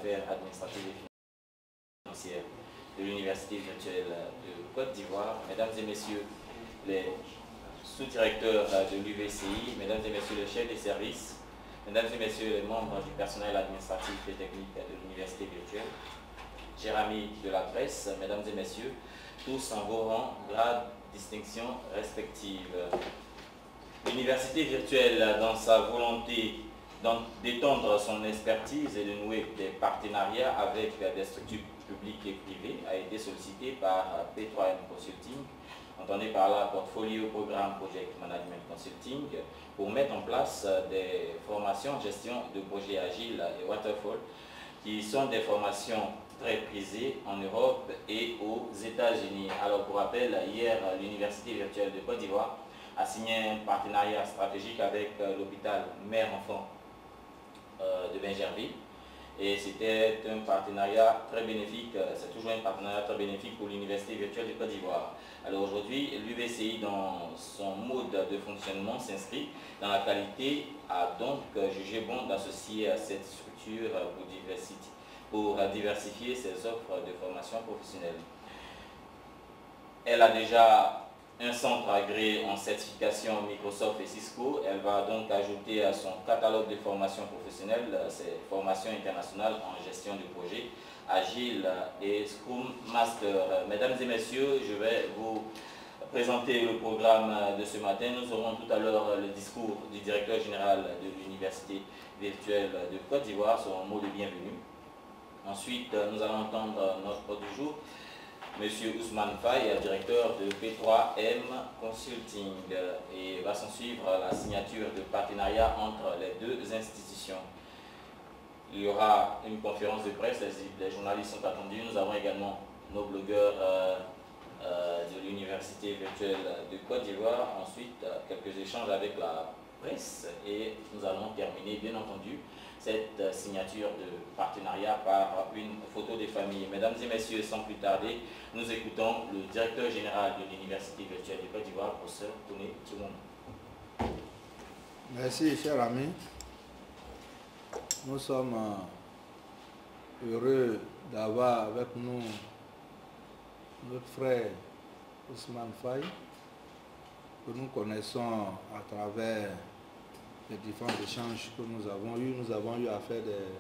affaires administratives et financières de l'Université virtuelle de Côte d'Ivoire, mesdames et messieurs les sous-directeurs de l'UVCI, mesdames et messieurs les chefs des services, mesdames et messieurs les membres du personnel administratif et technique de l'Université virtuelle, chers amis de la presse, mesdames et messieurs, tous en vos rangs, grades, distinctions respectives. L'Université virtuelle, dans sa volonté d'étendre son expertise et de nouer des partenariats avec des structures publiques et privées, a été sollicitée par P3M Consulting, entendez par là Portfolio Programme Project Management Consulting, pour mettre en place des formations en gestion de projets agiles et waterfall, qui sont des formations très prisées en Europe et aux États-Unis. Alors pour rappel, hier, l'Université virtuelle de Côte d'Ivoire a signé un partenariat stratégique avec l'hôpital Mère-Enfant de Bingerville. Et c'était un partenariat très bénéfique, c'est toujours un partenariat très bénéfique pour l'Université virtuelle de Côte d'Ivoire. Alors aujourd'hui, l'UVCI, dans son mode de fonctionnement, s'inscrit dans la qualité, a donc jugé bon d'associer à cette structure pour diversifier ses offres de formation professionnelle. Elle a déjà un centre agréé en certification Microsoft et Cisco. Elle va donc ajouter à son catalogue de formations professionnelles ces formations internationales en gestion de projet, Agile et Scrum Master. Mesdames et messieurs, je vais vous présenter le programme de ce matin. Nous aurons tout à l'heure le discours du directeur général de l'Université virtuelle de Côte d'Ivoire sur un mot de bienvenue. Ensuite, nous allons entendre notre hôte du jour, Monsieur Ousmane Faye, directeur de P3M Consulting, et va s'en suivre la signature de partenariat entre les deux institutions. Il y aura une conférence de presse, les journalistes sont attendus. Nous avons également nos blogueurs de l'Université virtuelle de Côte d'Ivoire. Ensuite, quelques échanges avec la presse et nous allons terminer, bien entendu, cette signature de partenariat par une photo des familles. Mesdames et messieurs, sans plus tarder, nous écoutons le directeur général de l'Université virtuelle de Côte d'Ivoire, professeur Tony Tchoumoun. Merci, chers amis. Nous sommes heureux d'avoir avec nous notre frère Ousmane Faye, que nous connaissons à travers les différents échanges que nous avons eus. Nous avons eu à faire des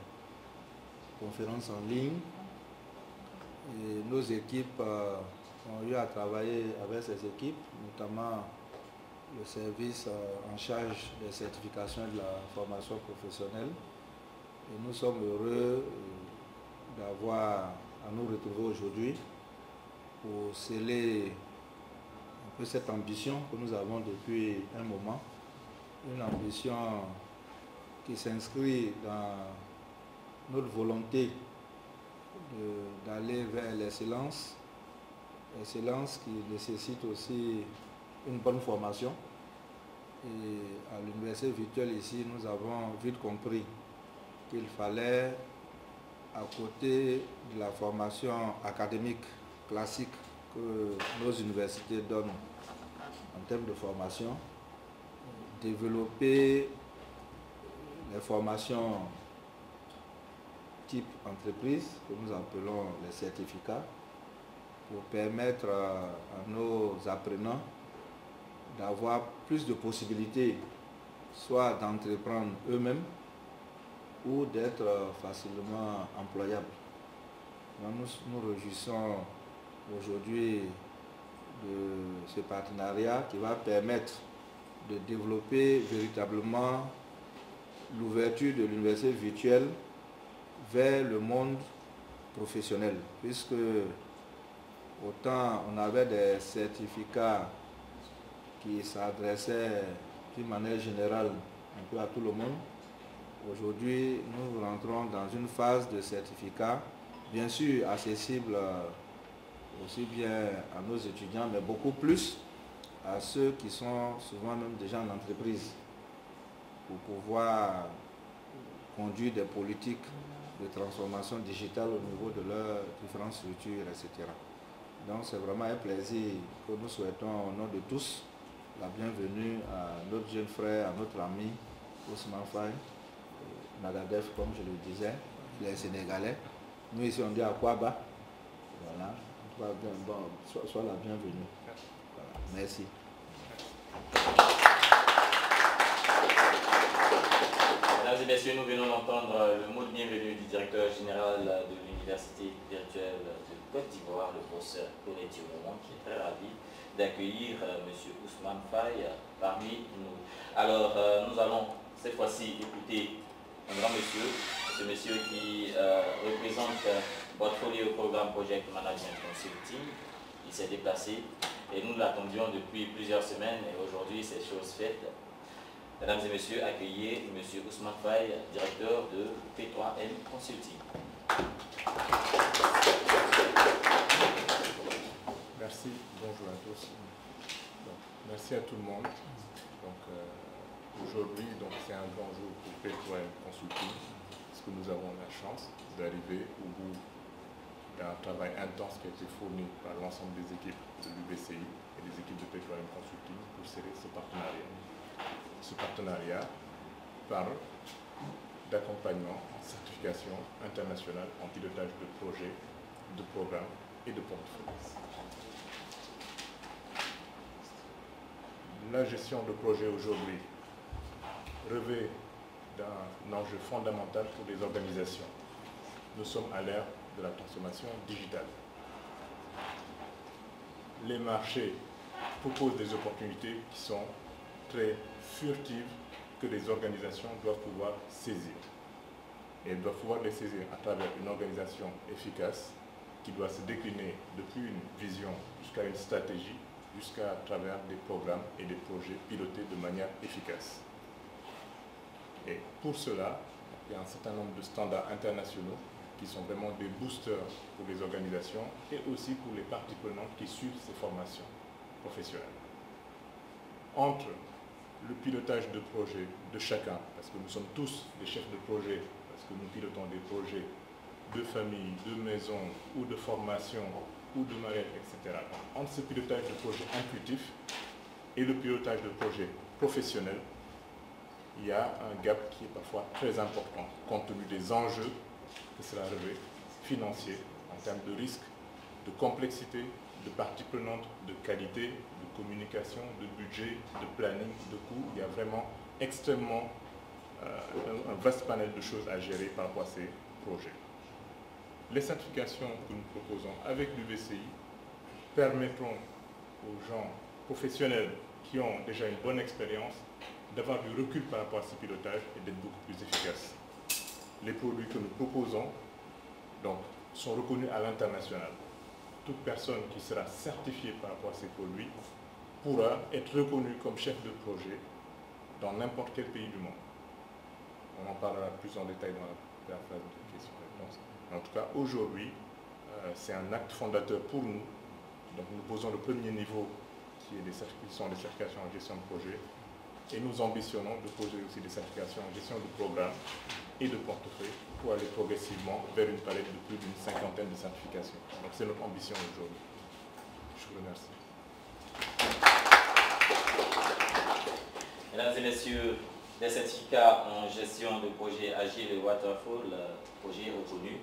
conférences en ligne et nos équipes ont eu à travailler avec ces équipes, notamment le service en charge des certifications de la formation professionnelle. Et nous sommes heureux d'avoir à nous retrouver aujourd'hui pour sceller un peu cette ambition que nous avons depuis un moment. Une ambition qui s'inscrit dans notre volonté d'aller vers l'excellence, excellence qui nécessite aussi une bonne formation. Et à l'université virtuelle ici, nous avons vite compris qu'il fallait, à côté de la formation académique classique que nos universités donnent en termes de formation, développer les formations type entreprise, que nous appelons les certificats, pour permettre à nos apprenants d'avoir plus de possibilités, soit d'entreprendre eux-mêmes ou d'être facilement employables. Nous nous réjouissons aujourd'hui de ce partenariat qui va permettre de développer véritablement l'ouverture de l'université virtuelle vers le monde professionnel, puisque autant on avait des certificats qui s'adressaient d'une manière générale un peu à tout le monde. Aujourd'hui, nous rentrons dans une phase de certificat, bien sûr accessible aussi bien à nos étudiants, mais beaucoup plus à ceux qui sont souvent même déjà en entreprise, pour pouvoir conduire des politiques de transformation digitale au niveau de leurs différentes structures, etc. Donc c'est vraiment un plaisir que nous souhaitons au nom de tous la bienvenue à notre jeune frère, à notre ami Ousmane Faye, Nagadef, comme je le disais, les Sénégalais. Nous ici on dit à Kwaba. Voilà. Bon, sois la bienvenue. Voilà. Merci. Mesdames et messieurs, nous venons d'entendre le mot de bienvenue du directeur général de l'Université virtuelle de Côte d'Ivoire, le professeur Konéti Oumouan, qui est très ravi d'accueillir M. Ousmane Faye parmi nous. Alors, nous allons cette fois-ci écouter un grand monsieur, ce monsieur qui représente Portfolio Programme Project Management Consulting. Il s'est déplacé et nous l'attendions depuis plusieurs semaines et aujourd'hui c'est chose faite. Mesdames et messieurs, accueillez M. Ousmane Faye, directeur de P3M Consulting. Merci, bonjour à tous. Donc, merci à tout le monde. Donc, aujourd'hui, c'est un grand jour pour P3M Consulting, parce que nous avons la chance d'arriver au bout d'un travail intense qui a été fourni par l'ensemble des équipes de l'UVCI et des équipes de P3M Consulting pour sceller ce partenariat. Ce partenariat parle d'accompagnement en certification internationale en pilotage de projets, de programmes et de portefeuilles. La gestion de projet aujourd'hui revêt d'un enjeu fondamental pour les organisations. Nous sommes à l'ère de la transformation digitale. Les marchés proposent des opportunités qui sont très furtives que les organisations doivent pouvoir saisir. Et elles doivent pouvoir les saisir à travers une organisation efficace qui doit se décliner depuis une vision jusqu'à une stratégie, jusqu'à travers des programmes et des projets pilotés de manière efficace. Et pour cela, il y a un certain nombre de standards internationaux qui sont vraiment des boosters pour les organisations et aussi pour les parties prenantes qui suivent ces formations professionnelles. Entre le pilotage de projets de chacun, parce que nous sommes tous des chefs de projet, parce que nous pilotons des projets de famille, de maison ou de formation ou de mariage, etc. Entre ce pilotage de projet intuitif et le pilotage de projet professionnel, il y a un gap qui est parfois très important, compte tenu des enjeux que cela revêt, financiers, en termes de risque, de complexité, de parties prenantes, de qualité, de communication, de budget, de planning, de coûts. Il y a vraiment extrêmement un vaste panel de choses à gérer par rapport à ces projets. Les certifications que nous proposons avec l'UVCI permettront aux gens professionnels qui ont déjà une bonne expérience d'avoir du recul par rapport à ce pilotage et d'être beaucoup plus efficaces. Les produits que nous proposons donc, sont reconnus à l'international. Toute personne qui sera certifiée par rapport à ces produits pourra être reconnue comme chef de projet dans n'importe quel pays du monde. On en parlera plus en détail dans la phase de questions-réponses. En tout cas, aujourd'hui, c'est un acte fondateur pour nous. Donc, nous posons le premier niveau qui sont les certifications en gestion de projet. Et nous ambitionnons de poser aussi des certifications en gestion de programme et de portefeuille pour aller progressivement vers une palette de plus d'une cinquantaine de certifications. Donc c'est notre ambition aujourd'hui. Je vous remercie. Mesdames et messieurs, les certificats en gestion de projet Agile et Waterfall, projet reconnu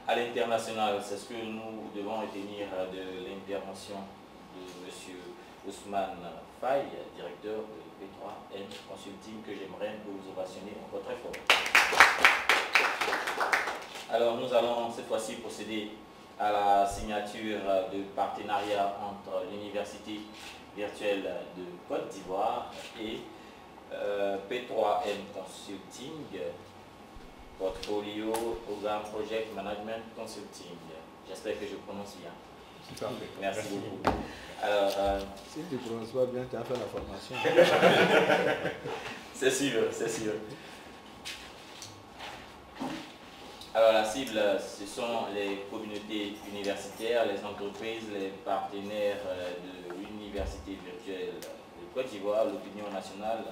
à l'international, c'est ce que nous devons retenir de l'intervention de M. Ousmane Faye, directeur de P3M Consulting, que j'aimerais vous ovationner encore très fort. Alors nous allons cette fois-ci procéder à la signature de partenariat entre l'Université virtuelle de Côte d'Ivoire et P3M Consulting, Portfolio Programme Project Management Consulting. J'espère que je prononce bien. Merci beaucoup. Alors, si tu ne prononces pas bien, tu as fait la formation. C'est sûr, c'est sûr. Alors la cible, ce sont les communautés universitaires, les entreprises, les partenaires de l'Université virtuelle de Côte d'Ivoire, l'opinion nationale.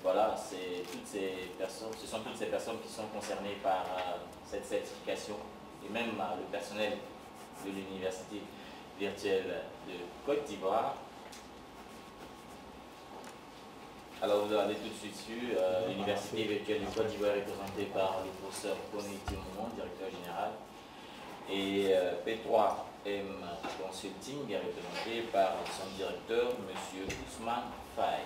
Voilà, c'est toutes ces personnes, ce sont toutes ces personnes qui sont concernées par cette certification et même le personnel de l'Université virtuelle de Côte d'Ivoire. Alors vous avez tout de suite su, l'Université virtuelle du Côte d'Ivoire est représentée par le professeur Koné Timoumon, directeur général, et P3M Consulting est représenté par son directeur, M. Ousmane Faye.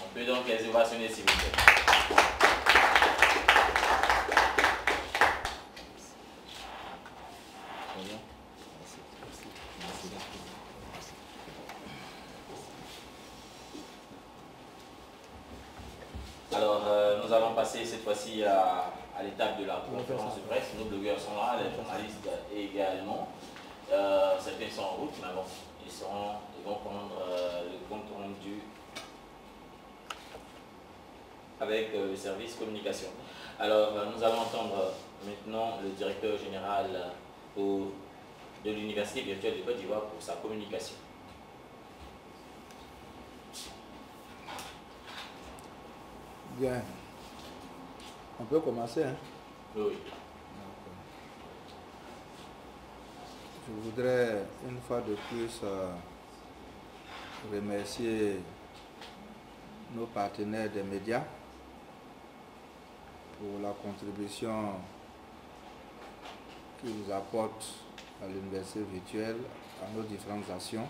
On peut donc les ovationner s'il vous plaît. Alors, nous allons passer cette fois-ci à l'étape de la conférence de presse. Nos blogueurs sont là, les journalistes également. Certains sont en route, mais bon, ils vont prendre le compte rendu avec le service communication. Alors, nous allons entendre maintenant le directeur général de l'Université virtuelle de Côte d'Ivoire pour sa communication. Bien. On peut commencer, hein? Oui. Je voudrais une fois de plus remercier nos partenaires des médias pour la contribution qu'ils apportent à l'université virtuelle, à nos différentes actions,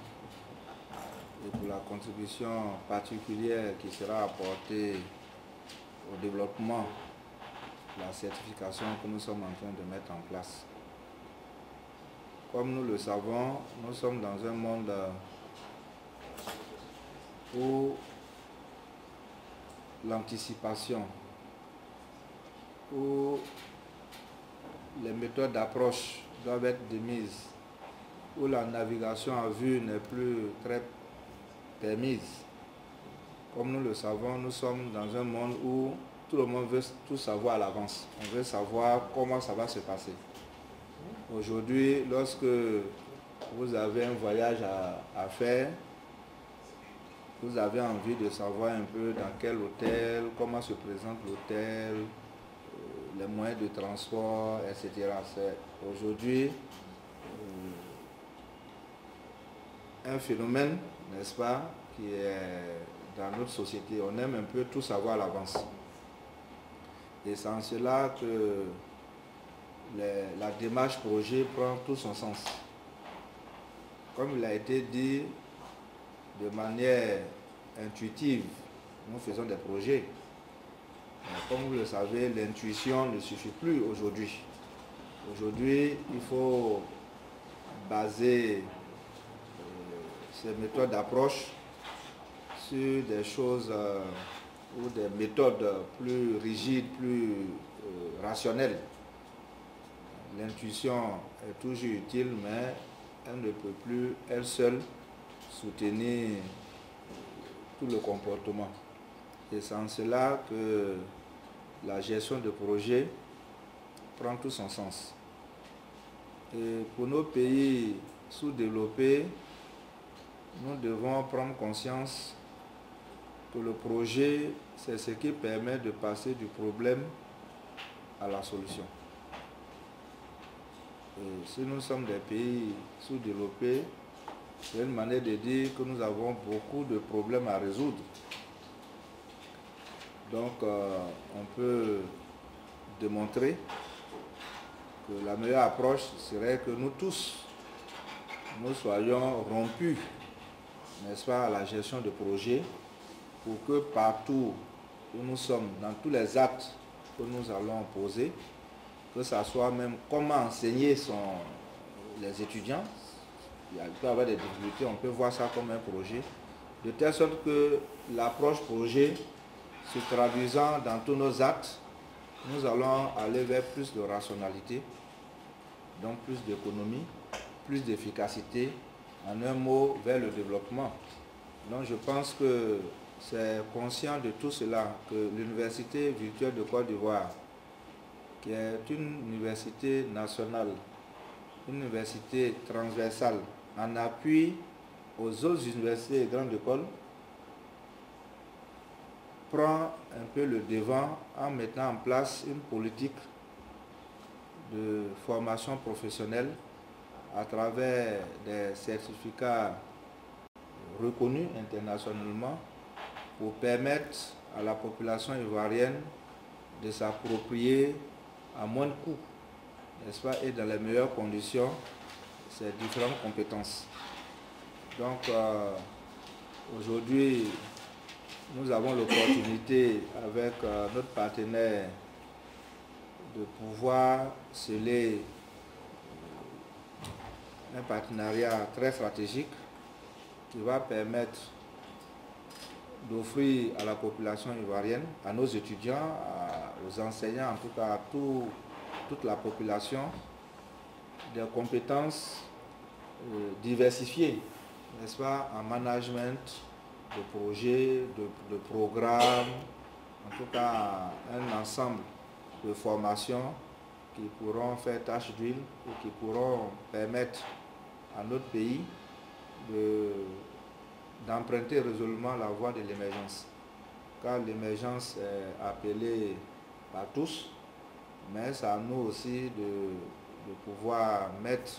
et pour la contribution particulière qui sera apportée au développement de la certification que nous sommes en train de mettre en place. Comme nous le savons, nous sommes dans un monde où l'anticipation, où les méthodes d'approche doivent être démises, où la navigation à vue n'est plus très permise. Comme nous le savons, nous sommes dans un monde où tout le monde veut tout savoir à l'avance. On veut savoir comment ça va se passer. Aujourd'hui, lorsque vous avez un voyage à faire, vous avez envie de savoir un peu dans quel hôtel, comment se présente l'hôtel, les moyens de transport, etc. C'est aujourd'hui un phénomène, n'est-ce pas, qui est dans notre société. On aime un peu tout savoir à l'avance. Et c'est en cela que la démarche projet prend tout son sens. Comme il a été dit, de manière intuitive, nous faisons des projets. Mais comme vous le savez, l'intuition ne suffit plus aujourd'hui. Aujourd'hui, il faut baser ces méthodes d'approche sur des choses ou des méthodes plus rigides, plus rationnelles. L'intuition est toujours utile, mais elle ne peut plus, elle seule, soutenir tout le comportement. Et c'est en cela que la gestion de projet prend tout son sens. Et pour nos pays sous-développés, nous devons prendre conscience que le projet, c'est ce qui permet de passer du problème à la solution. Et si nous sommes des pays sous-développés, c'est une manière de dire que nous avons beaucoup de problèmes à résoudre. Donc, on peut démontrer que la meilleure approche serait que nous tous, nous soyons rompus, n'est-ce pas, à la gestion de projet, pour que partout où nous sommes, dans tous les actes que nous allons poser, que ce soit même comment enseigner les étudiants. Il peut y avoir des difficultés, on peut voir ça comme un projet, de telle sorte que l'approche projet, se traduisant dans tous nos actes, nous allons aller vers plus de rationalité, donc plus d'économie, plus d'efficacité, en un mot, vers le développement. Donc je pense que c'est conscient de tout cela que l'Université virtuelle de Côte d'Ivoire, qui est une université nationale une université transversale en appui aux autres universités et grandes écoles, prend un peu le devant en mettant en place une politique de formation professionnelle à travers des certificats reconnus internationalement pour permettre à la population ivoirienne de s'approprier à moins de coûts, n'est-ce pas, et dans les meilleures conditions ces différentes compétences. Donc aujourd'hui, nous avons l'opportunité avec notre partenaire de pouvoir sceller un partenariat très stratégique qui va permettre d'offrir à la population ivoirienne, à nos étudiants, aux enseignants, en tout cas à toute la population, des compétences diversifiées, n'est-ce pas, en management de projets, de programmes, en tout cas un ensemble de formations qui pourront faire tâche d'huile et qui pourront permettre à notre pays d'emprunter résolument la voie de l'émergence. Car l'émergence est appelée par tous, mais c'est à nous aussi de pouvoir mettre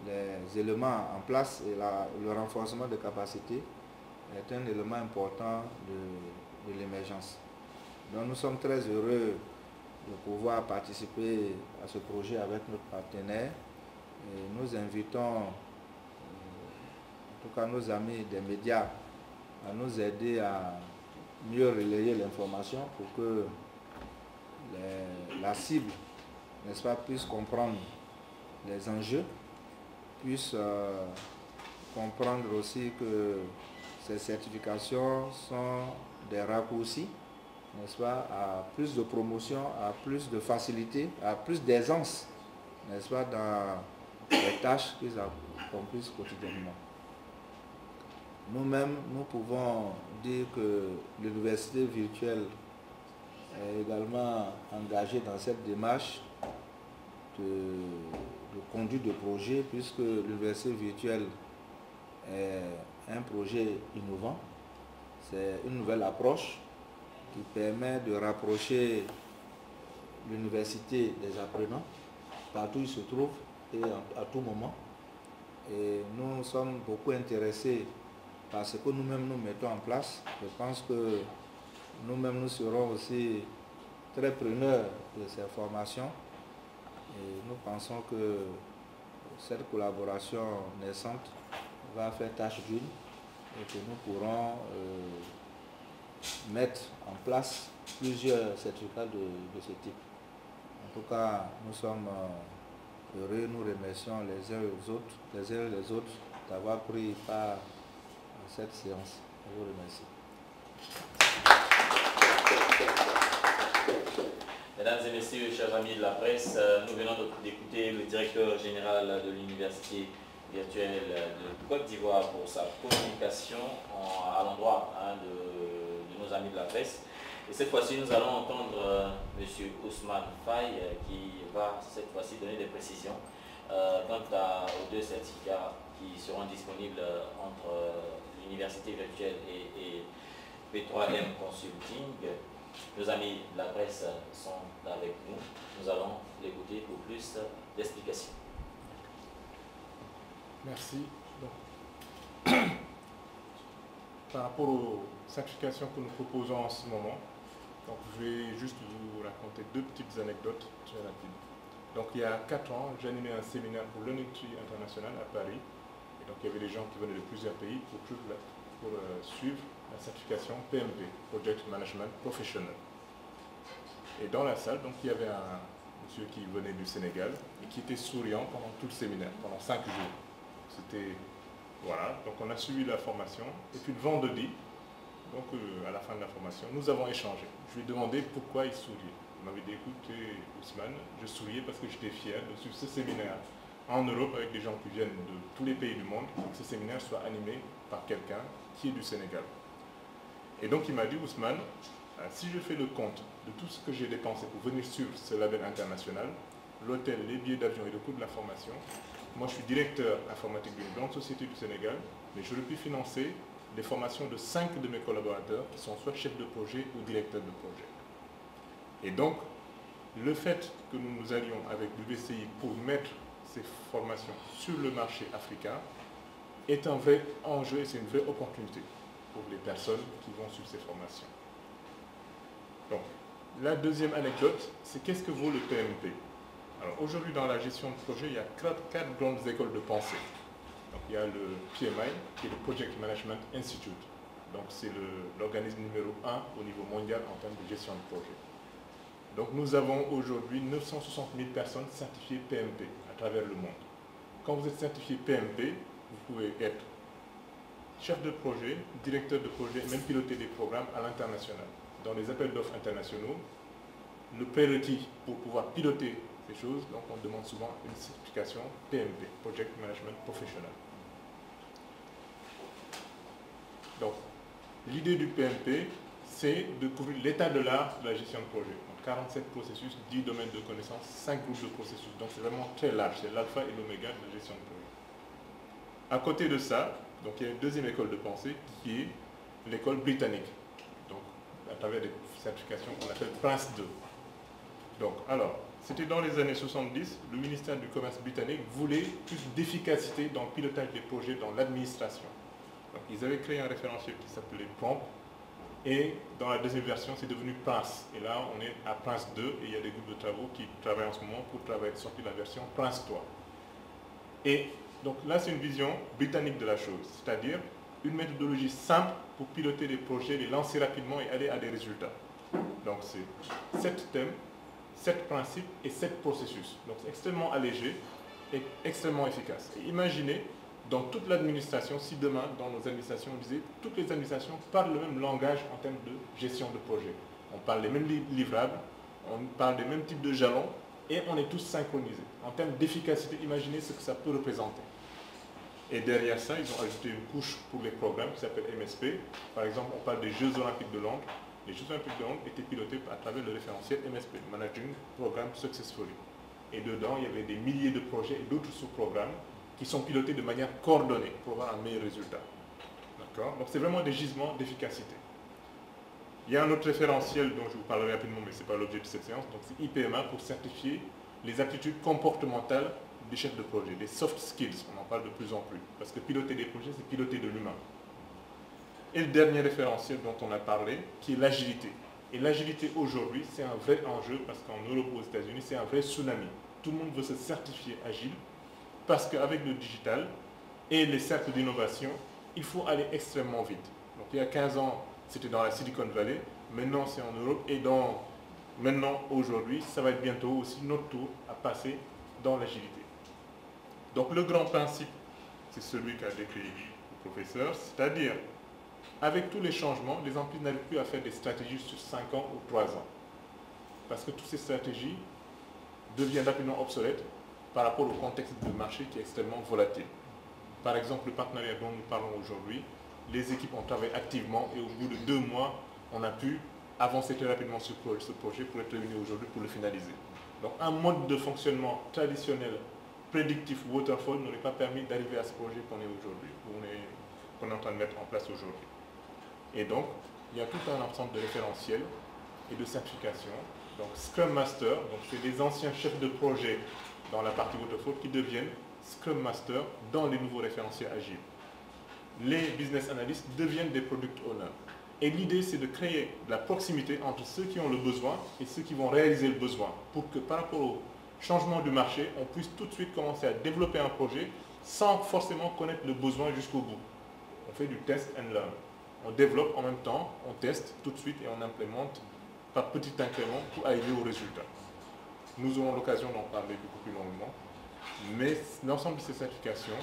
les éléments en place et le renforcement des capacités est un élément important de l'émergence. Donc nous sommes très heureux de pouvoir participer à ce projet avec notre partenaire et nous invitons en tout cas nos amis des médias à nous aider à mieux relayer l'information pour que la cible, n'est-ce pas, puisse comprendre les enjeux, puisse comprendre aussi que ces certifications sont des raccourcis, n'est-ce pas, à plus de promotion, à plus de facilité, à plus d'aisance, n'est-ce pas, dans les tâches qu'ils accomplissent quotidiennement. Nous-mêmes, nous pouvons dire que l'université virtuelle est également engagée dans cette démarche de conduite de projet, puisque l'université virtuelle est un projet innovant. C'est une nouvelle approche qui permet de rapprocher l'université des apprenants partout où ils se trouvent et à tout moment. Et nous sommes beaucoup intéressés par ce que nous-mêmes nous mettons en place. Je pense que nous-mêmes nous serons aussi très preneurs de ces formations et nous pensons que cette collaboration naissante va faire tâche d'huile et que nous pourrons mettre en place plusieurs certificats de ce type. En tout cas, nous sommes heureux, nous remercions les uns et les autres d'avoir pris part à cette séance. Je vous remercie. Mesdames et messieurs, chers amis de la presse, nous venons d'écouter le directeur général de l'université virtuelle de Côte d'Ivoire pour sa communication à l'endroit de nos amis de la presse. Et cette fois-ci, nous allons entendre M. Ousmane Faye qui va cette fois-ci donner des précisions quant aux deux certificats qui seront disponibles entre l'université virtuelle et P3M Consulting. Nos amis de la presse sont avec nous. Nous allons l'écouter pour plus d'explications. Merci. Par rapport aux certifications que nous proposons en ce moment, donc je vais juste vous raconter deux petites anecdotes très rapides. Donc il y a 4 ans, j'ai animé un séminaire pour l'ONUTRI international à Paris. Et donc il y avait des gens qui venaient de plusieurs pays pour suivre la certification PMP, Project Management Professional. Et dans la salle, donc, il y avait un monsieur qui venait du Sénégal et qui était souriant pendant tout le séminaire, pendant 5 jours. C'était, voilà, donc on a suivi la formation. Et puis le vendredi, donc à la fin de la formation, nous avons échangé. Je lui ai demandé pourquoi il souriait. Il m'avait dit, écoutez, Ousmane, je souriais parce que j'étais fier de suivre ce séminaire en Europe avec des gens qui viennent de tous les pays du monde, et que ce séminaire soit animé par quelqu'un qui est du Sénégal. Et donc il m'a dit, Ousmane, si je fais le compte de tout ce que j'ai dépensé pour venir sur ce label international, l'hôtel, les billets d'avion et le coût de la formation. Moi, je suis directeur informatique d'une grande société du Sénégal, mais j'aurais pu financer les formations de 5 de mes collaborateurs qui sont soit chefs de projet ou directeurs de projet. Et donc, le fait que nous allions avec l'UVCI pour mettre ces formations sur le marché africain est un vrai enjeu et c'est une vraie opportunité pour les personnes qui vont sur ces formations. Donc, la deuxième anecdote, c'est qu'est-ce que vaut le PMP? Alors aujourd'hui, dans la gestion de projet, il y a 4 grandes écoles de pensée. Donc, il y a le PMI, qui est le Project Management Institute. Donc, c'est l'organisme numéro 1 au niveau mondial en termes de gestion de projet. Donc, nous avons aujourd'hui 960 000 personnes certifiées PMP à travers le monde. Quand vous êtes certifié PMP, vous pouvez être chef de projet, directeur de projet, et même piloter des programmes à l'international. Dans les appels d'offres internationaux, le prérequis pour pouvoir piloter ces choses, donc on demande souvent une certification PMP, Project Management Professional. Donc, l'idée du PMP, c'est de couvrir l'état de l'art de la gestion de projet. Donc, 47 processus, 10 domaines de connaissances, 5 groupes de processus. Donc, c'est vraiment très large, c'est l'alpha et l'oméga de la gestion de projet. À côté de ça, donc, il y a une deuxième école de pensée qui est l'école britannique. Donc, à travers des certifications qu'on appelle Prince 2. Donc, alors, c'était dans les années 70, le ministère du Commerce britannique voulait plus d'efficacité dans le pilotage des projets dans l'administration. Donc, ils avaient créé un référentiel qui s'appelait PROMP, et dans la deuxième version, c'est devenu Prince. Et là, on est à Prince 2, et il y a des groupes de travaux qui travaillent en ce moment pour sortir la version Prince 3. Et donc là, c'est une vision britannique de la chose, c'est-à-dire une méthodologie simple pour piloter les projets, les lancer rapidement et aller à des résultats. Donc c'est 7 thèmes, 7 principes et 7 processus. Donc c'est extrêmement allégé et extrêmement efficace. Et imaginez, dans toute l'administration, si demain, dans nos administrations, on disait toutes les administrations parlent le même langage en termes de gestion de projet. On parle les mêmes livrables, on parle des mêmes types de jalons et on est tous synchronisés. En termes d'efficacité, imaginez ce que ça peut représenter. Et derrière ça, ils ont ajouté une couche pour les programmes qui s'appelle MSP. Par exemple, on parle des Jeux Olympiques de Londres. Les Jeux Olympiques de Londres étaient pilotés à travers le référentiel MSP, Managing Program Successfully. Et dedans, il y avait des milliers de projets et d'autres sous-programmes qui sont pilotés de manière coordonnée pour avoir un meilleur résultat. D'accord? Donc c'est vraiment des gisements d'efficacité. Il y a un autre référentiel dont je vous parlerai rapidement, mais ce n'est pas l'objet de cette séance. Donc c'est IPMA pour certifier les aptitudes comportementales des chefs de projet, les soft skills, on en parle de plus en plus. Parce que piloter des projets, c'est piloter de l'humain. Et le dernier référentiel dont on a parlé, qui est l'agilité. Et l'agilité aujourd'hui, c'est un vrai enjeu parce qu'en Europe ou aux États-Unis, c'est un vrai tsunami. Tout le monde veut se certifier agile parce qu'avec le digital et les cercles d'innovation, il faut aller extrêmement vite. Donc il y a 15 ans, c'était dans la Silicon Valley, maintenant c'est en Europe et maintenant, aujourd'hui, ça va être bientôt aussi notre tour à passer dans l'agilité. Donc le grand principe, c'est celui qu'a décrit le professeur, c'est-à-dire avec tous les changements, les entreprises n'arrivent plus à faire des stratégies sur 5 ans ou 3 ans. Parce que toutes ces stratégies deviennent rapidement obsolètes par rapport au contexte de marché qui est extrêmement volatile. Par exemple, le partenariat dont nous parlons aujourd'hui, les équipes ont travaillé activement et au bout de 2 mois, on a pu avancer très rapidement sur ce projet pour être réunis aujourd'hui pour le finaliser. Donc un mode de fonctionnement traditionnel, prédictif, waterfall, n'aurait pas permis d'arriver à ce projet qu'on est aujourd'hui, qu'on est en train de mettre en place aujourd'hui. Et donc, il y a tout un ensemble de référentiels et de certifications. Donc Scrum Master, donc c'est des anciens chefs de projet dans la partie waterfall qui deviennent Scrum Master dans les nouveaux référentiels agiles. Les business analysts deviennent des product owners. Et l'idée, c'est de créer de la proximité entre ceux qui ont le besoin et ceux qui vont réaliser le besoin pour que par rapport au changement du marché, on puisse tout de suite commencer à développer un projet sans forcément connaître le besoin jusqu'au bout. On fait du test and learn. On développe en même temps, on teste tout de suite et on implémente par petits incréments pour arriver au résultat. Nous aurons l'occasion d'en parler beaucoup plus longuement. Mais l'ensemble de ces certifications,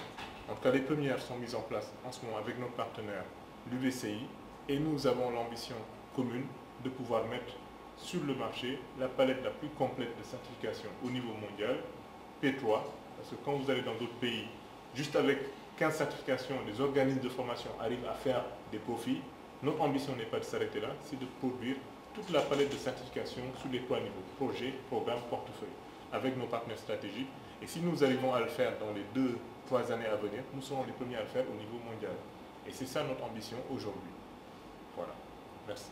en tout cas les premières sont mises en place en ce moment avec notre partenaire, l'UVCI, et nous avons l'ambition commune de pouvoir mettre sur le marché la palette la plus complète de certifications au niveau mondial, P3, parce que quand vous allez dans d'autres pays, juste avec 15 certifications, les organismes de formation arrivent à faire des profits. Notre ambition n'est pas de s'arrêter là, c'est de produire toute la palette de certifications sur les 3 niveaux, projet, programme, portefeuille. avec nos partenaires stratégiques. Et si nous arrivons à le faire dans les 2-3 années à venir, nous serons les premiers à le faire au niveau mondial. Et c'est ça notre ambition aujourd'hui. Voilà. Merci.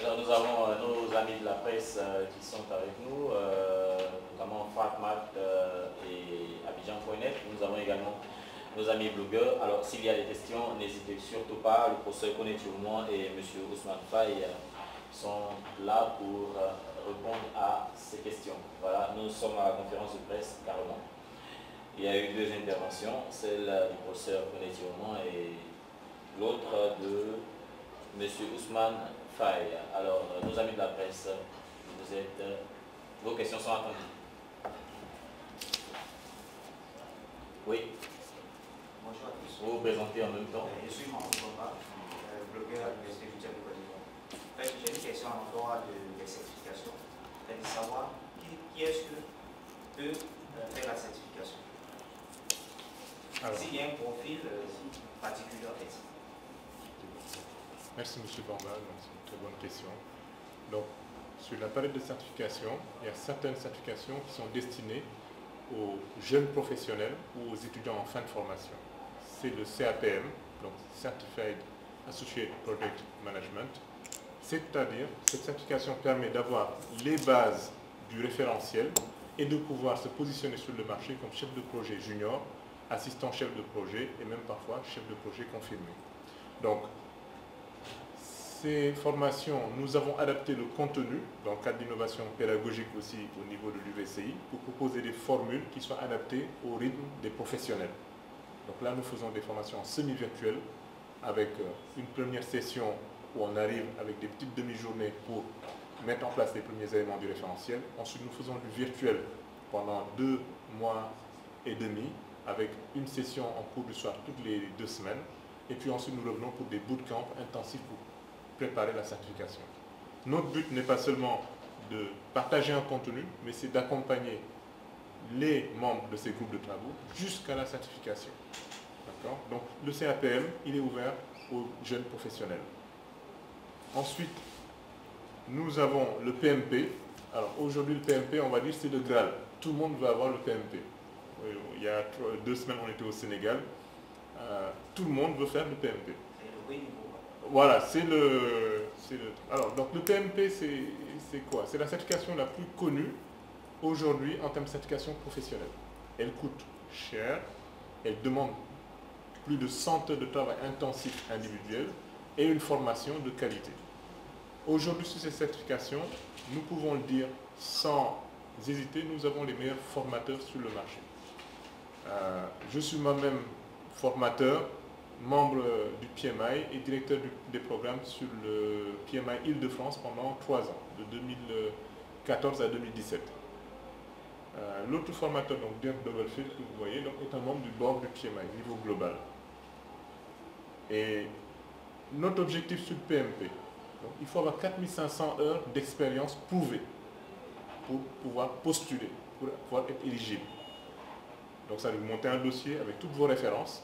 Alors nous avons nos amis de la presse qui sont avec nous, notamment Fatmat et Abidjan.net. Nous avons également nos amis blogueurs. Alors s'il y a des questions, n'hésitez surtout pas. Le professeur Koné-Turmon et M. Ousmane Faye sont là pour répondre à ces questions. Voilà, nous sommes à la conférence de presse carrément. Il y a eu 2 interventions, celle du professeur Koné-Turmon et l'autre de M. Ousmane Faye. Alors, nos amis de la presse, vos questions sont attendues. Oui. Bonjour à tous. Vous vous présentez en même temps. Je suis Mamadou Bamba, blogueur à l'Université du Côte d'Ivoire. J'ai une question en droit des certifications. C'est de savoir qui est-ce que peut faire la certification. S'il y a un profil particulier en fait. Merci M. Bamba, c'est une très bonne question. Donc, sur la palette de certification, il y a certaines certifications qui sont destinées aux jeunes professionnels ou aux étudiants en fin de formation. C'est le CAPM, donc Certified Associate Project Management. C'est-à-dire, cette certification permet d'avoir les bases du référentiel et de pouvoir se positionner sur le marché comme chef de projet junior, assistant chef de projet et même parfois chef de projet confirmé. Donc, ces formations, nous avons adapté le contenu dans le cadre d'innovation pédagogique aussi au niveau de l'UVCI pour proposer des formules qui soient adaptées au rythme des professionnels. Donc là, nous faisons des formations semi-virtuelles avec une première session où on arrive avec des petites demi-journées pour mettre en place les premiers éléments du référentiel. Ensuite, nous faisons du virtuel pendant 2 mois et demi avec une session en cours du soir toutes les 2 semaines. Et puis ensuite, nous revenons pour des bootcamps intensifs pour préparer la certification. Notre but n'est pas seulement de partager un contenu, mais c'est d'accompagner les membres de ces groupes de travaux jusqu'à la certification. Donc le CAPM, il est ouvert aux jeunes professionnels. Ensuite, nous avons le PMP. Alors aujourd'hui, le PMP, on va dire, c'est le Graal. Tout le monde veut avoir le PMP. Il y a 2 semaines, on était au Sénégal. Tout le monde veut faire le PMP. Voilà, alors, donc le PMP, c'est quoi? C'est la certification la plus connue aujourd'hui en termes de certification professionnelle. Elle coûte cher, elle demande plus de 100 heures de travail intensif individuel et une formation de qualité. Aujourd'hui, sur ces certifications, nous pouvons le dire sans hésiter, nous avons les meilleurs formateurs sur le marché. Je suis moi-même formateur, membre du PMI et directeur des programmes sur le PMI Île-de-France pendant 3 ans, de 2014 à 2017. L'autre formateur, donc Dirk Doublefield, que vous voyez, donc, est un membre du board du PMI, niveau global. Et notre objectif sur le PMP, donc, il faut avoir 4500 heures d'expérience prouvée pour pouvoir postuler, pour pouvoir être éligible. Donc ça veut monter un dossier avec toutes vos références.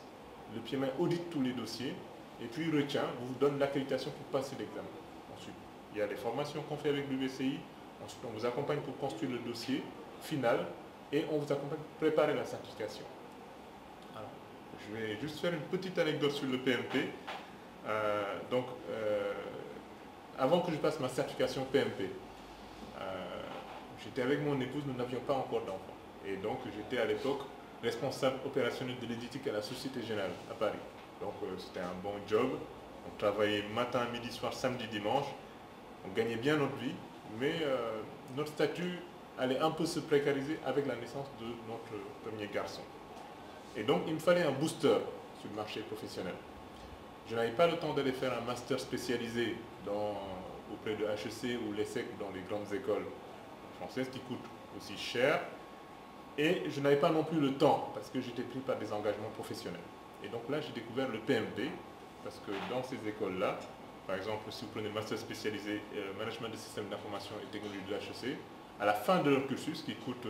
Le PMI audite tous les dossiers et puis il retient, vous donne l'accréditation pour passer l'examen. Ensuite, il y a des formations qu'on fait avec l'UVCI. Ensuite, on vous accompagne pour construire le dossier final et on vous accompagne pour préparer la certification. Alors, je vais juste faire une petite anecdote sur le PMP. Avant que je passe ma certification PMP, j'étais avec mon épouse, nous n'avions pas encore d'enfants. Et donc, j'étais à l'époque responsable opérationnel de l'éthique à la Société Générale à Paris. Donc c'était un bon job. On travaillait matin, midi, soir, samedi, dimanche. On gagnait bien notre vie, mais notre statut allait un peu se précariser avec la naissance de notre premier garçon. Et donc il me fallait un booster sur le marché professionnel. Je n'avais pas le temps d'aller faire un master spécialisé auprès de HEC ou l'ESSEC dans les grandes écoles françaises qui coûtent aussi cher. Et je n'avais pas non plus le temps parce que j'étais pris par des engagements professionnels. Et donc là, j'ai découvert le PMP parce que dans ces écoles-là, par exemple, si vous prenez le master spécialisé management des systèmes d'information et technologie de l'HEC, à la fin de leur cursus, qui coûte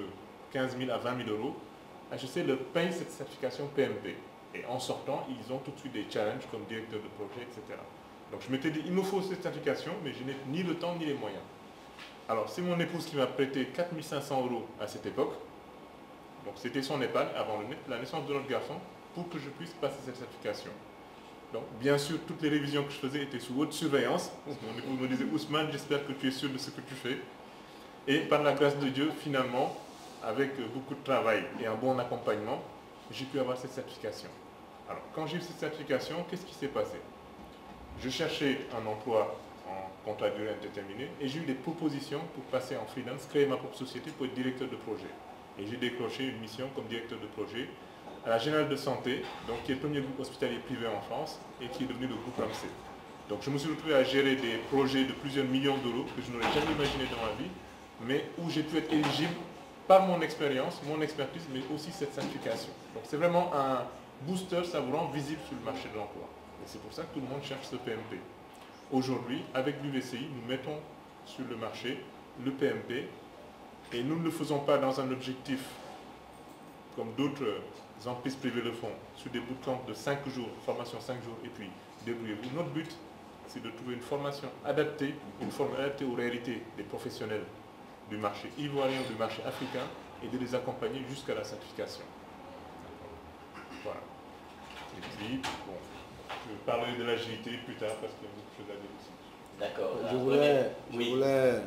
15 000 à 20 000 euros, HEC leur paye cette certification PMP. Et en sortant, ils ont tout de suite des challenges comme directeur de projet, etc. Donc je m'étais dit, il me faut cette certification, mais je n'ai ni le temps ni les moyens. Alors c'est mon épouse qui m'a prêté 4 500 € à cette époque. Donc c'était son épargne avant la naissance de notre garçon pour que je puisse passer cette certification. Donc bien sûr, toutes les révisions que je faisais étaient sous haute surveillance. Mon épouse me disait, Ousmane, j'espère que tu es sûr de ce que tu fais. Et par la grâce de Dieu, finalement, avec beaucoup de travail et un bon accompagnement, j'ai pu avoir cette certification. Alors quand j'ai eu cette certification, qu'est-ce qui s'est passé? Je cherchais un emploi en contrat durée indéterminée et j'ai eu des propositions pour passer en freelance, créer ma propre société pour être directeur de projet. Et j'ai décroché une mission comme directeur de projet à la Générale de Santé, donc qui est le premier groupe hospitalier privé en France et qui est devenu le groupe Ramsay. Donc je me suis retrouvé à gérer des projets de plusieurs millions d'euros que je n'aurais jamais imaginé dans ma vie, mais où j'ai pu être éligible par mon expérience, mon expertise, mais aussi cette certification. Donc c'est vraiment un booster, ça vous rend visible sur le marché de l'emploi. Et c'est pour ça que tout le monde cherche ce PMP. Aujourd'hui, avec l'UVCI, nous mettons sur le marché le PMP et nous ne le faisons pas dans un objectif comme d'autres entreprises privées le font, sur des bootcamps de 5 jours, formation 5 jours et puis débrouillez-vous. Notre but, c'est de trouver une formation adaptée, une forme adaptée aux réalités des professionnels du marché ivoirien ou du marché africain et de les accompagner jusqu'à la certification. Voilà. Et puis, bon, je parlerai de l'agilité plus tard parce qu'il y a beaucoup de choses à dire aussi. D'accord. Je voulais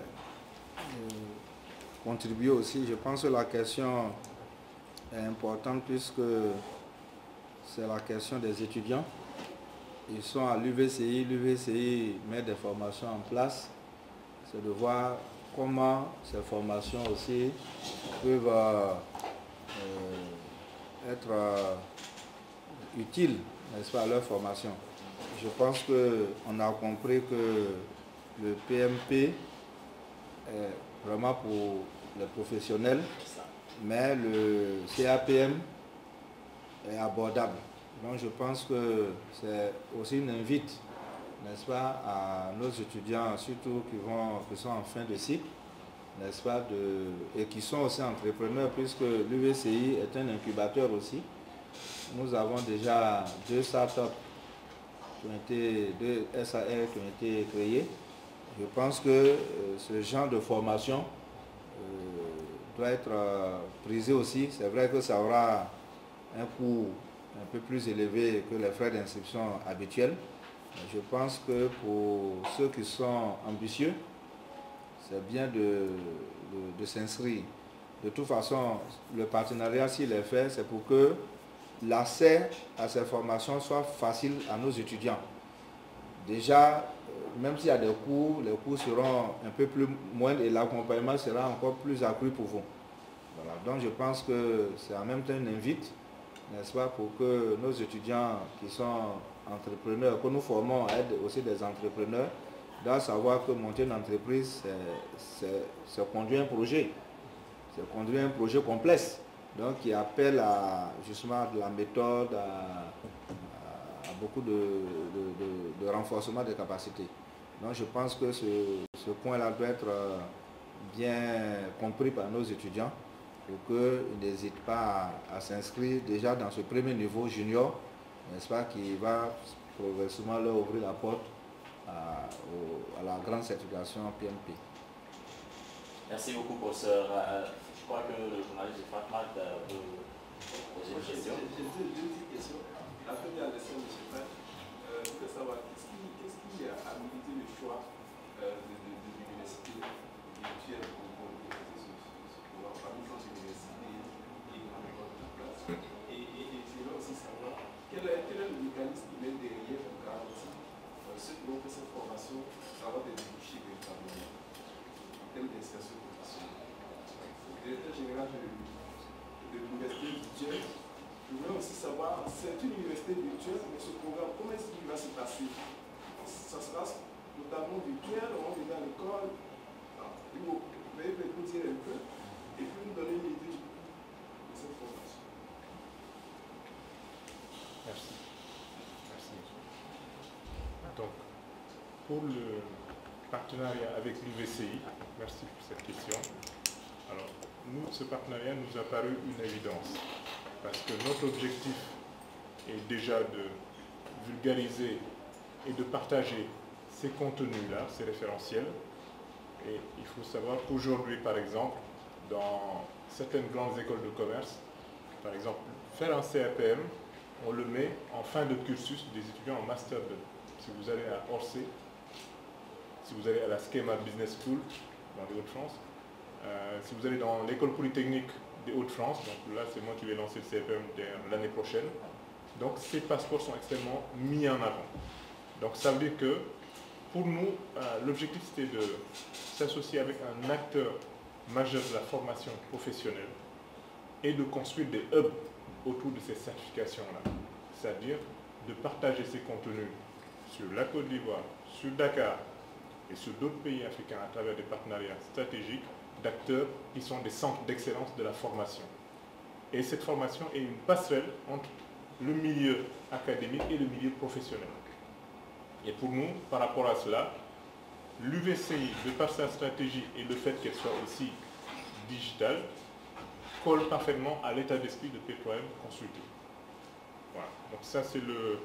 contribuer aussi. Je pense que la question est importante puisque c'est la question des étudiants. Ils sont à l'UVCI. L'UVCI met des formations en place. C'est de voir comment ces formations aussi peuvent être utiles, n'est-ce pas, à leur formation. Je pense qu'on a compris que le PMP est vraiment pour les professionnels, mais le CAPM est abordable. Donc je pense que c'est aussi une invite, n'est-ce pas, à nos étudiants, surtout qui sont en fin de cycle, n'est-ce pas, et qui sont aussi entrepreneurs, puisque l'UVCI est un incubateur aussi. Nous avons déjà 2 startups deux SAR qui ont été créées. Je pense que ce genre de formation doit être prisé aussi. C'est vrai que ça aura un coût un peu plus élevé que les frais d'inscription habituels. Je pense que pour ceux qui sont ambitieux, c'est bien de s'inscrire. De toute façon, le partenariat, s'il est fait, c'est pour que l'accès à ces formations soit facile à nos étudiants. Déjà, même s'il y a des cours, les cours seront un peu plus moindres et l'accompagnement sera encore plus accru pour vous. Voilà. Donc je pense que c'est en même temps une invite, n'est-ce pas, pour que nos étudiants qui sont entrepreneurs, que nous formons à être aussi des entrepreneurs, doivent savoir que monter une entreprise, c'est conduire un projet. C'est conduire un projet complexe. Donc qui appelle à justement de la méthode, à beaucoup de renforcement des capacités. Donc je pense que ce point-là doit être bien compris par nos étudiants pour qu'ils n'hésitent pas à s'inscrire déjà dans ce premier niveau junior, n'est-ce pas, qui va progressivement leur ouvrir la porte à la grande certification PMP. Merci beaucoup, professeur. Je crois que le journaliste de Fatma peut poser une question. J'ai 2 petites questions. La première question, M. Pat, je voudrais savoir qu'est-ce qui a habilité le choix de l'université virtuelle pour exercer ce programme parmi les universités et en place. Et je voudrais aussi savoir quel est le mécanisme qui met derrière pour garantir ceux qui vont faire cette formation d'avoir des débouchés véritablement en termes d'insertion professionnelle. Directeur général de l'université virtuelle, je voulais aussi savoir, c'est une université virtuelle, mais ce programme, comment est-ce qu'il va se passer? Ça se passe notamment virtuel, on est dans l'école. Vous pouvez nous dire un peu et puis nous donner une idée de cette formation. Merci. Merci. Donc, pour le partenariat avec l'UVCI, merci pour cette question. Alors, nous, ce partenariat nous a paru une évidence, parce que notre objectif est déjà de vulgariser et de partager ces contenus-là, ces référentiels. Et il faut savoir qu'aujourd'hui, par exemple, dans certaines grandes écoles de commerce, par exemple, faire un CAPM, on le met en fin de cursus des étudiants en Master 2. Si vous allez à Orsay, si vous allez à la Schema Business School dans les Hauts-de-France, si vous allez dans l'école polytechnique des Hauts-de-France, donc là c'est moi qui vais lancer le CAPM l'année prochaine, donc ces passeports sont extrêmement mis en avant. Donc ça veut dire que pour nous, l'objectif c'était de s'associer avec un acteur majeur de la formation professionnelle et de construire des hubs autour de ces certifications-là. C'est-à-dire de partager ces contenus sur la Côte d'Ivoire, sur Dakar et sur d'autres pays africains à travers des partenariats stratégiques d'acteurs qui sont des centres d'excellence de la formation. Et cette formation est une passerelle entre le milieu académique et le milieu professionnel. Et pour nous, par rapport à cela, l'UVCI, de par sa stratégie et le fait qu'elle soit aussi digitale, colle parfaitement à l'état d'esprit de P3M Consulting. Voilà. Donc ça, c'est le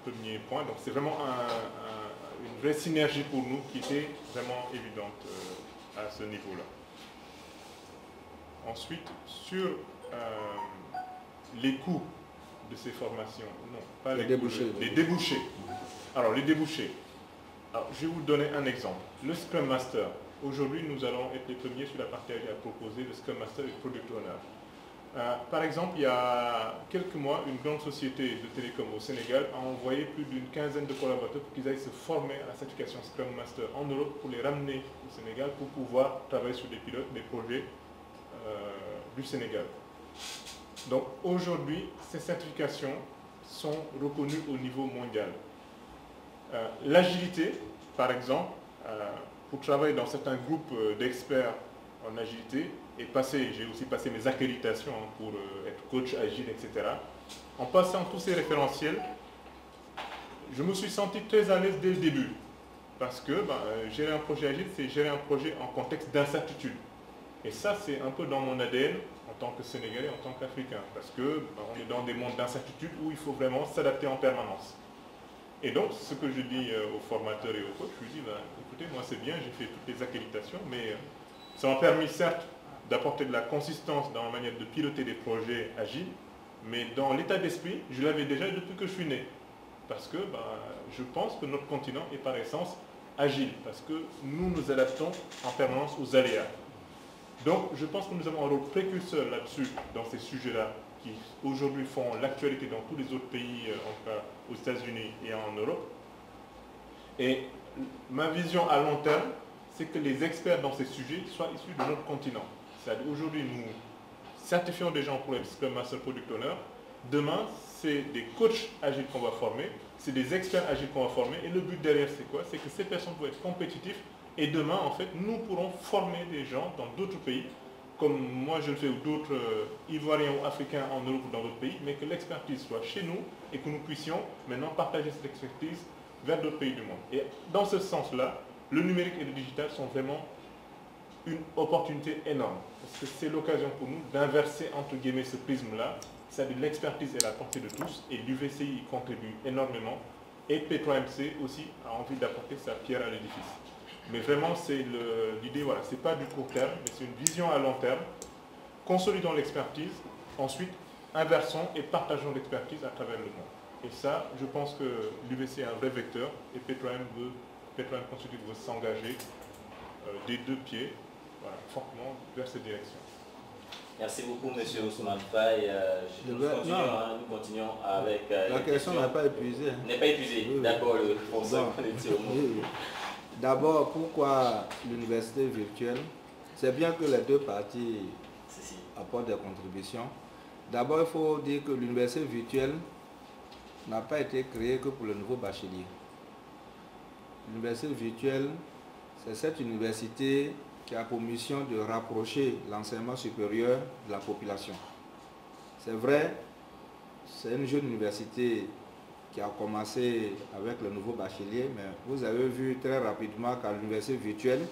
premier point. Donc c'est vraiment une vraie synergie pour nous qui était vraiment évidente à ce niveau-là. Ensuite, sur les coûts de ces formations, non, pas les débouchés. Les débouchés. Alors, les débouchés. Alors, je vais vous donner un exemple. Le Scrum Master. Aujourd'hui, nous allons être les premiers sur la partie à proposer le Scrum Master et le Product Owner. Par exemple, il y a quelques mois, une grande société de télécom au Sénégal a envoyé plus d'une quinzaine de collaborateurs pour qu'ils aillent se former à la certification Scrum Master en Europe pour les ramener au Sénégal pour pouvoir travailler sur des pilotes, des projets du Sénégal. Donc aujourd'hui, ces certifications sont reconnues au niveau mondial. L'agilité, par exemple, pour travailler dans certains groupes d'experts en agilité, et j'ai aussi passé mes accréditations pour être coach agile, etc. En passant tous ces référentiels, je me suis senti très à l'aise dès le début. Parce que gérer un projet agile, c'est gérer un projet en contexte d'incertitude. Et ça, c'est un peu dans mon ADN en tant que Sénégalais, en tant qu'Africain. Parce que on est dans des mondes d'incertitude où il faut vraiment s'adapter en permanence. Et donc, ce que je dis aux formateurs et aux coachs, je lui dis, écoutez, moi c'est bien, j'ai fait toutes les accréditations, mais ça m'a permis certes d'apporter de la consistance dans la manière de piloter des projets agiles, mais dans l'état d'esprit, je l'avais déjà depuis que je suis né. Parce que je pense que notre continent est par essence agile, parce que nous nous adaptons en permanence aux aléas. Donc, je pense que nous avons un rôle précurseur là-dessus, dans ces sujets-là, qui aujourd'hui font l'actualité dans tous les autres pays, en tout cas aux États-Unis et en Europe. Et ma vision à long terme, c'est que les experts dans ces sujets soient issus de notre continent. C'est-à-dire aujourd'hui, nous certifions des gens pour être Scrum Master Product Owner. Demain, c'est des coachs agiles qu'on va former, c'est des experts agiles qu'on va former. Et le but derrière, c'est quoi? C'est que ces personnes vont être compétitifs. Et demain, en fait, nous pourrons former des gens dans d'autres pays, comme moi je le fais, ou d'autres Ivoiriens ou Africains en Europe ou dans d'autres pays, mais que l'expertise soit chez nous et que nous puissions maintenant partager cette expertise vers d'autres pays du monde. Et dans ce sens-là, le numérique et le digital sont vraiment une opportunité énorme, parce que c'est l'occasion pour nous d'inverser entre guillemets ce prisme-là, c'est-à-dire l'expertise est à la portée de tous, et l'UVCI y contribue énormément, et P3MC aussi a envie d'apporter sa pierre à l'édifice. Mais vraiment, c'est l'idée, voilà, c'est pas du court terme, mais c'est une vision à long terme. Consolidons l'expertise, ensuite inversons et partageons l'expertise à travers le monde. Et ça, je pense que l'UVC est un vrai vecteur et P3M Consulting veut s'engager des deux pieds, voilà, fortement vers cette direction. Merci beaucoup, M. Ousmane Faye. Nous continuons avec... la question n'est pas épuisée. N'est pas épuisée, oui, d'accord, pour ça qu'on est tiré au mot. Oui. D'abord, pourquoi l'université virtuelle? C'est bien que les deux parties apportent des contributions. D'abord, il faut dire que l'université virtuelle n'a pas été créée que pour le nouveau bachelier. L'université virtuelle, c'est cette université qui a pour mission de rapprocher l'enseignement supérieur de la population. C'est vrai, c'est une jeune université qui a commencé avec le nouveau bachelier, mais vous avez vu très rapidement qu'à l'université virtuelle,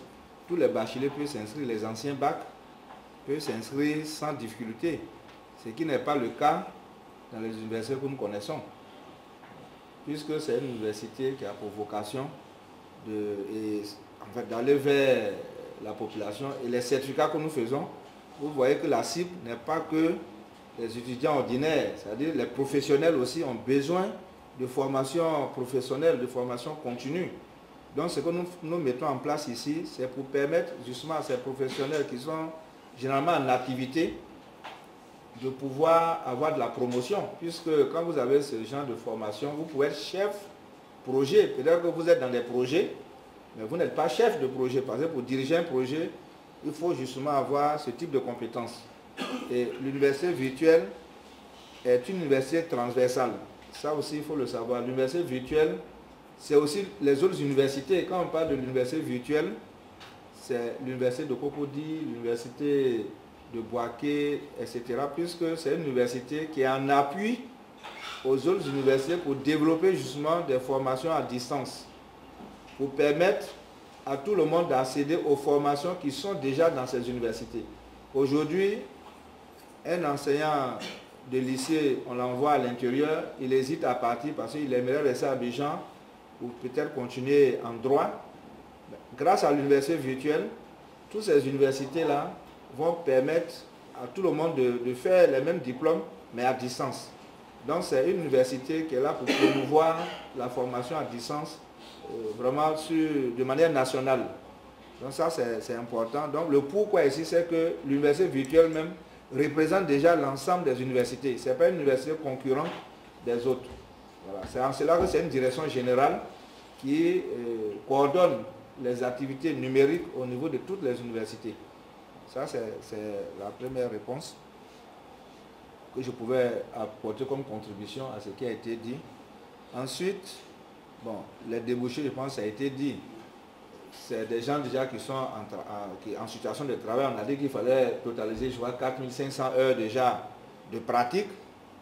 tous les bacheliers peuvent s'inscrire, les anciens bacs peuvent s'inscrire sans difficulté, ce qui n'est pas le cas dans les universités que nous connaissons. puisque c'est une université qui a pour vocation d'aller vers la population. Et les certificats que nous faisons, vous voyez que la cible n'est pas que les étudiants ordinaires, c'est-à-dire les professionnels aussi ont besoin de formation professionnelle, de formation continue. Donc ce que nous mettons en place ici, c'est pour permettre justement à ces professionnels qui sont généralement en activité de pouvoir avoir de la promotion, puisque quand vous avez ce genre de formation, vous pouvez être chef projet. Peut-être que vous êtes dans des projets, mais vous n'êtes pas chef de projet. Parce que pour diriger un projet, il faut justement avoir ce type de compétences. Et l'université virtuelle est une université transversale. Ça aussi, il faut le savoir. L'université virtuelle, c'est aussi les autres universités. Quand on parle de l'université virtuelle, c'est l'université de Cocody, l'université de Boaké, etc. Puisque c'est une université qui est en appui aux autres universités pour développer justement des formations à distance, pour permettre à tout le monde d'accéder aux formations qui sont déjà dans ces universités. Aujourd'hui, un enseignant de lycée, on l'envoie à l'intérieur, il hésite à partir parce qu'il aimerait rester à Abidjan ou peut-être continuer en droit. Grâce à l'université virtuelle, toutes ces universités-là vont permettre à tout le monde de faire les mêmes diplômes, mais à distance. Donc c'est une université qui est là pour promouvoir la formation à distance, vraiment de manière nationale. Donc ça c'est important. Donc le pourquoi ici, c'est que l'université virtuelle même représente déjà l'ensemble des universités. Ce n'est pas une université concurrente des autres. Voilà. C'est en cela que c'est une direction générale qui coordonne les activités numériques au niveau de toutes les universités. Ça, c'est la première réponse que je pouvais apporter comme contribution à ce qui a été dit. Ensuite, bon, les débouchés, je pense, ça a été dit. C'est des gens déjà qui sont en situation de travail. On a dit qu'il fallait totaliser, je vois, 4500 heures déjà de pratique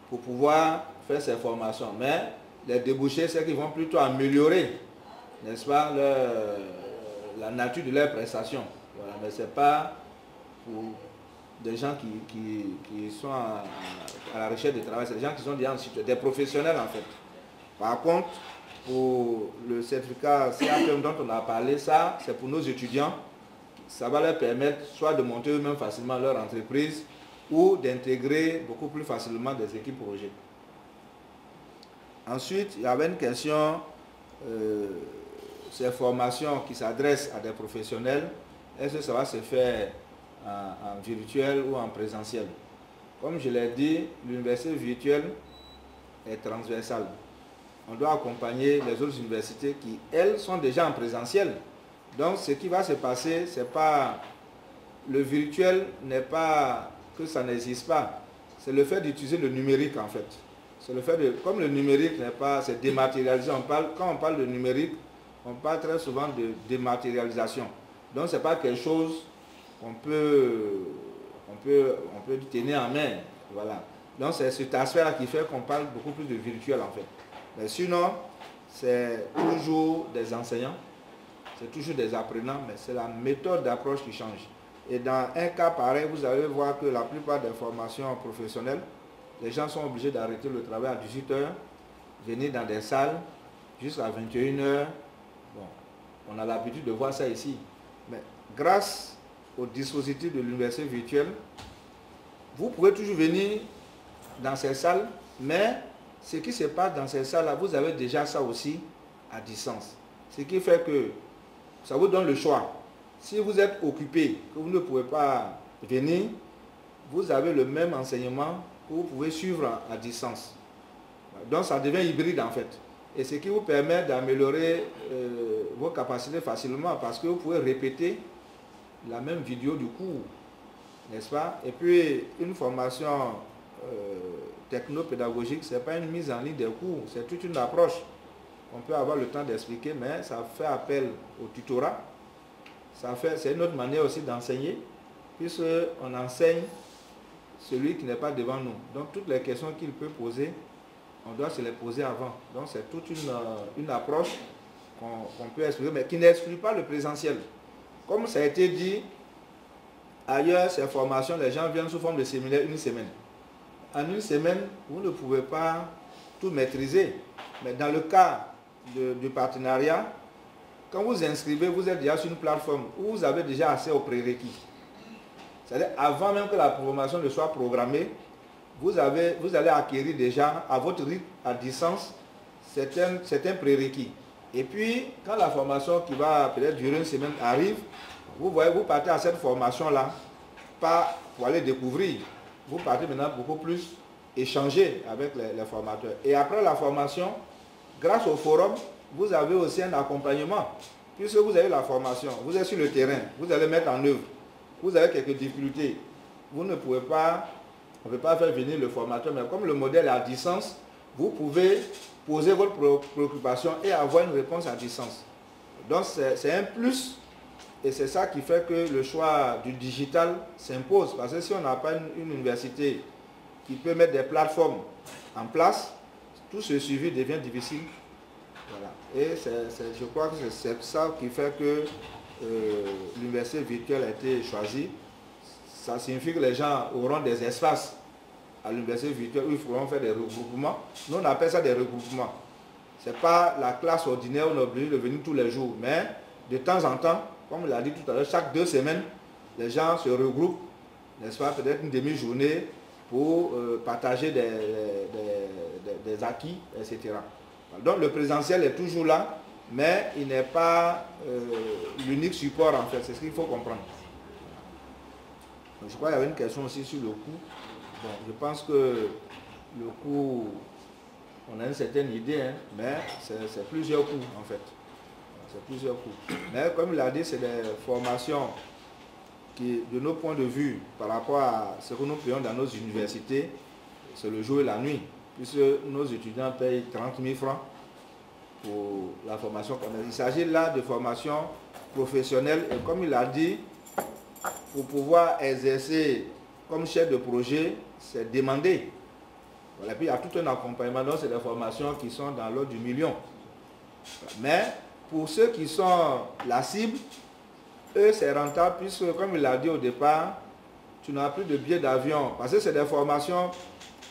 pour pouvoir faire ces formations. Mais les débouchés, c'est qu'ils vont plutôt améliorer, n'est-ce pas, la nature de leurs prestations. Voilà. Mais ce n'est pas pour des gens qui sont à la recherche de travail, c'est des gens qui sont déjà en situation, des professionnels en fait. Par contre, pour le certificat CAPM dont on a parlé, ça, c'est pour nos étudiants. Ça va leur permettre soit de monter eux-mêmes facilement leur entreprise ou d'intégrer beaucoup plus facilement des équipes projets. Ensuite, il y avait une question, ces formations qui s'adressent à des professionnels, est-ce que ça va se faire en virtuel ou en présentiel? Comme je l'ai dit, l'université virtuelle est transversale. On doit accompagner les autres universités qui, elles, sont déjà en présentiel. Donc, ce qui va se passer, c'est pas... Le virtuel n'est pas que ça n'existe pas. C'est le fait d'utiliser le numérique, en fait. C'est le fait de... Comme le numérique n'est pas... C'est dématérialisé. Quand on parle de numérique, on parle très souvent de dématérialisation. Donc, ce n'est pas quelque chose qu'on peut tenir en main. Voilà. Donc, c'est cet aspect-là qui fait qu'on parle beaucoup plus de virtuel, en fait. Mais sinon, c'est toujours des enseignants, c'est toujours des apprenants, mais c'est la méthode d'approche qui change. Et dans un cas pareil, vous allez voir que la plupart des formations professionnelles, les gens sont obligés d'arrêter le travail à 18 h, venir dans des salles jusqu'à 21 h. Bon, on a l'habitude de voir ça ici. Mais grâce au dispositif de l'université virtuelle, vous pouvez toujours venir dans ces salles, mais ce qui se passe dans ces salles-là, vous avez déjà ça aussi à distance. Ce qui fait que ça vous donne le choix. Si vous êtes occupé, que vous ne pouvez pas venir, vous avez le même enseignement que vous pouvez suivre à distance. Donc ça devient hybride en fait. Et ce qui vous permet d'améliorer vos capacités facilement parce que vous pouvez répéter la même vidéo du cours, n'est-ce pas? Et puis une formation technopédagogique, ce n'est pas une mise en ligne des cours, c'est toute une approche. On peut avoir le temps d'expliquer, mais ça fait appel au tutorat. C'est une autre manière aussi d'enseigner, puisqu'on enseigne celui qui n'est pas devant nous. Donc toutes les questions qu'il peut poser, on doit se les poser avant. Donc c'est toute une approche qu'on peut expliquer, mais qui n'exclut pas le présentiel. Comme ça a été dit, ailleurs, ces formations, les gens viennent sous forme de séminaire une semaine. En une semaine, vous ne pouvez pas tout maîtriser. Mais dans le cas du partenariat, quand vous inscrivez, vous êtes déjà sur une plateforme où vous avez déjà accès aux prérequis. C'est-à-dire, avant même que la formation ne soit programmée, vous allez acquérir déjà à votre rythme, à distance, certains prérequis. Et puis, quand la formation qui va peut-être durer une semaine arrive, vous voyez, vous partez à cette formation-là, pas pour aller découvrir. Vous partez maintenant beaucoup plus échanger avec les formateurs. Et après la formation, grâce au forum, vous avez aussi un accompagnement. Puisque vous avez la formation, vous êtes sur le terrain, vous allez mettre en œuvre. Vous avez quelques difficultés. Vous ne pouvez pas, on ne peut pas faire venir le formateur, mais comme le modèle est à distance, vous pouvez poser votre préoccupation et avoir une réponse à distance. Donc c'est un plus et c'est ça qui fait que le choix du digital s'impose. Parce que si on n'a pas une université qui peut mettre des plateformes en place, tout ce suivi devient difficile. Voilà. Et je crois que c'est ça qui fait que l'université virtuelle a été choisie. Ça signifie que les gens auront des espaces à l'université virtuelle où ils pourront faire des regroupements. Nous, on appelle ça des regroupements. Ce n'est pas la classe ordinaire où on est obligé de venir tous les jours, mais de temps en temps, comme on l'a dit tout à l'heure, chaque 2 semaines, les gens se regroupent, n'est-ce pas, peut-être une demi-journée pour partager des acquis, etc. Donc le présentiel est toujours là, mais il n'est pas l'unique support en fait, c'est ce qu'il faut comprendre. Donc, je crois qu'il y avait une question aussi sur le coût. Bon, je pense que le coût, on a une certaine idée, hein, mais c'est plusieurs coûts en fait. C'est plusieurs coûts. Mais comme il a dit, c'est des formations qui, de nos points de vue, par rapport à ce que nous payons dans nos universités, c'est le jour et la nuit. Puisque nos étudiants payent 30 000 francs pour la formation. Il s'agit là de formation professionnelle et comme il a dit, pour pouvoir exercer comme chef de projet, c'est demandé. Voilà. Et puis il y a tout un accompagnement, donc c'est des formations qui sont dans l'ordre du million. Mais pour ceux qui sont la cible, eux c'est rentable puisque comme il l'a dit au départ, tu n'as plus de billets d'avion. Parce que c'est des formations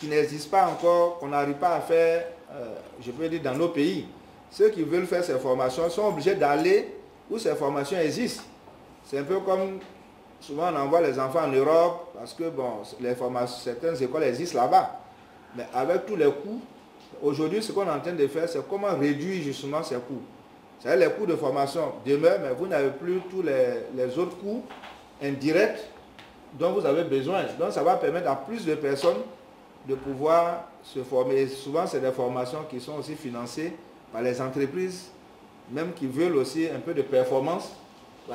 qui n'existent pas encore, qu'on n'arrive pas à faire, je peux dire, dans nos pays. Ceux qui veulent faire ces formations sont obligés d'aller où ces formations existent. C'est un peu comme, souvent on envoie les enfants en Europe, parce que bon, les formations, certaines écoles existent là-bas. Mais avec tous les coûts, aujourd'hui ce qu'on est en train de faire, c'est comment réduire justement ces coûts. C'est-à-dire les coûts de formation demeurent, mais vous n'avez plus tous les autres coûts indirects dont vous avez besoin. Donc ça va permettre à plus de personnes de pouvoir se former. Et souvent, c'est des formations qui sont aussi financées par les entreprises, même qui veulent aussi un peu de performance.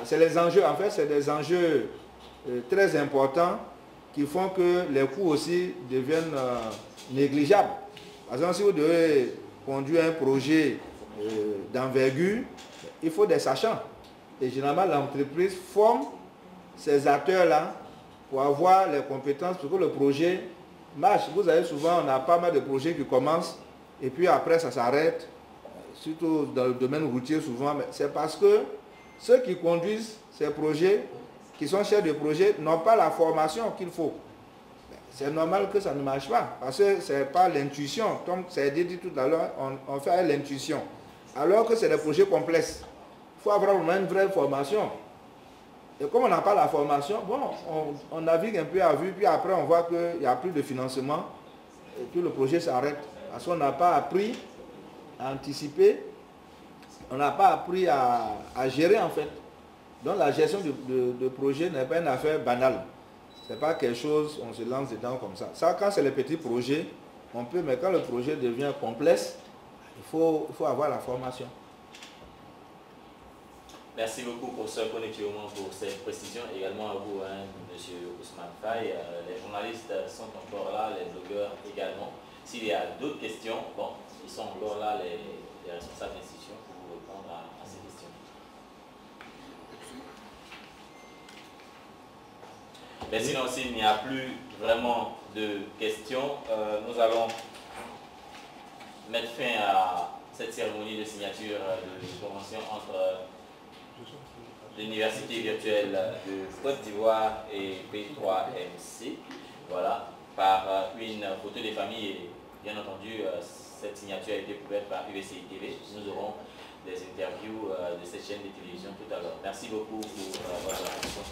C'est les enjeux, en fait, c'est des enjeux très importants qui font que les coûts aussi deviennent négligeables. Par exemple, si vous devez conduire un projet d'envergure, il faut des sachants. Et généralement, l'entreprise forme ces acteurs-là pour avoir les compétences pour que le projet marche. Vous avez souvent, on a pas mal de projets qui commencent et puis après ça s'arrête, surtout dans le domaine routier souvent. C'est parce que ceux qui conduisent ces projets, qui sont chefs de projet, n'ont pas la formation qu'il faut. C'est normal que ça ne marche pas parce que ce n'est pas l'intuition. Comme ça a été dit tout à l'heure, on fait l'intuition. Alors que c'est des projets complexes. Il faut avoir vraiment une vraie formation. Et comme on n'a pas la formation, bon, on navigue un peu à vue, puis après on voit qu'il n'y a plus de financement, et puis le projet s'arrête. Parce qu'on n'a pas appris à anticiper, on n'a pas appris à gérer en fait. Donc la gestion de projet n'est pas une affaire banale. Ce n'est pas quelque chose, on se lance dedans comme ça. Ça, quand c'est les petits projets, on peut, mais quand le projet devient complexe, il faut avoir la formation. Merci beaucoup, professeur Konetioma, pour cette précision. Également à vous, hein, M. Ousmane Faye. Les journalistes sont encore là, les blogueurs également. S'il y a d'autres questions, bon, ils sont encore là, les responsables d'institutions, pour vous répondre à ces questions. Mais sinon, s'il n'y a plus vraiment de questions, nous allons mettre fin à cette cérémonie de signature de convention entre l'Université virtuelle de Côte d'Ivoire et P3MC, voilà, par une photo des familles et bien entendu cette signature a été couverte par UVCI TV. Nous aurons des interviews de cette chaîne de télévision tout à l'heure. Merci beaucoup pour votre attention.